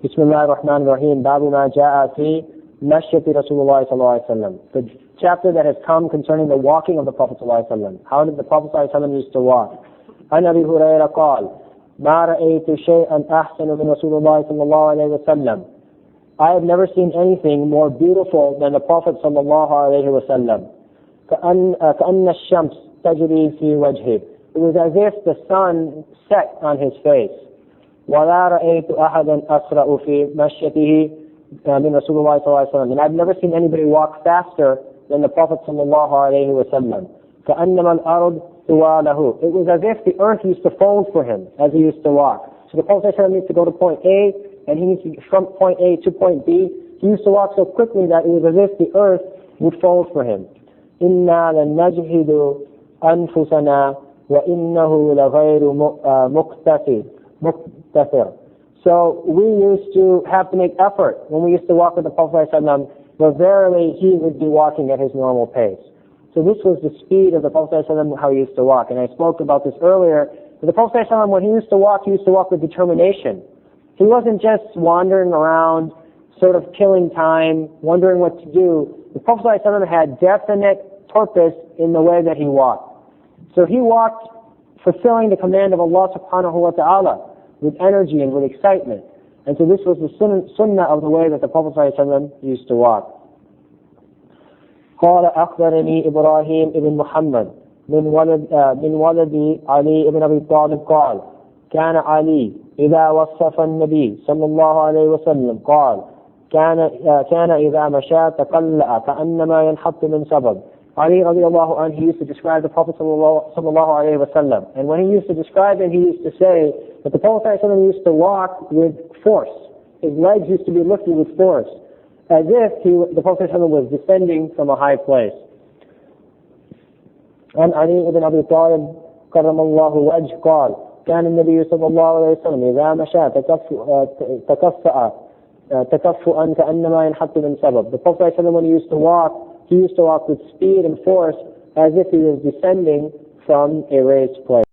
Bismillah ar-Rahman ar-Rahim. Babu ma ja'a fi mashyati Rasoolullah sallallahu alaihi wasallam. The chapter that has come concerning the walking of the Prophet sallallahu alaihi wasallam. How did the Prophet sallallahu alaihi wasallam used to walk? An Abi Hurairah قال ما رأيت شيئا أحسن من رسول الله صلى الله عليه وسلم. I have never seen anything more beautiful than the Prophet صلى الله عليه وسلم. كأن الشمس تجري في وجهه. It was as if the sun set on his face. ولا رأيت أحدا أسرع في مشيته من رسول الله صلى الله عليه وسلم. And I've never seen anybody walk faster than the Prophet صلى الله عليه وسلم. كأنما الأرض طواله. It was as if the earth used to fold for him as he used to walk. So the Prophet ﷺ needs to go to point A, and he needs to from point A to point B. He used to walk so quickly that it was as if the earth would fold for him. إِنَّا لَنَجْهِدُ أَنفُسَنَا وَإِنَّهُ لَغَيْرُ مُقْتَثِرٍ. So we used to have to make effort when we used to walk with the Prophet ﷺ, but verily he would be walking at his normal pace. So this was the speed of the Prophet ﷺ, how he used to walk. And I spoke about this earlier. The Prophet ﷺ, when he used to walk with determination. He wasn't just wandering around, sort of killing time, wondering what to do. The Prophet ﷺ had definite purpose in the way that he walked. So he walked fulfilling the command of Allah subhanahu wa ta'ala with energy and with excitement. And so this was the sunnah of the way that the Prophet ﷺ used to walk. قال أخبرني إبراهيم بن محمد من ولد علي بن أبي طالب قال كان علي إذا وصف النبي صلى الله عليه وسلم قال كان إذا مشى تقلأ كأنما ينحط من سبب. Ali radiallahu anhu, he used to describe the Prophet sallallahu alayhi wa sallam. And when he used to describe him, he used to say that the Prophet sallallahu alayhi wa sallam used to walk with force. His legs used to be lifted with force, as if the Prophet sallallahu alayhi wa sallam was descending from a high place. عن علي بن أبي طالب كرم الله وجهه قال كان النبي صلى الله عليه وسلم إذا مشى تكفؤا كأنما ينحط من سبب. The Prophet sallallahu alayhi wa sallam, when he used to walk with speed and force as if he was descending from a raised place.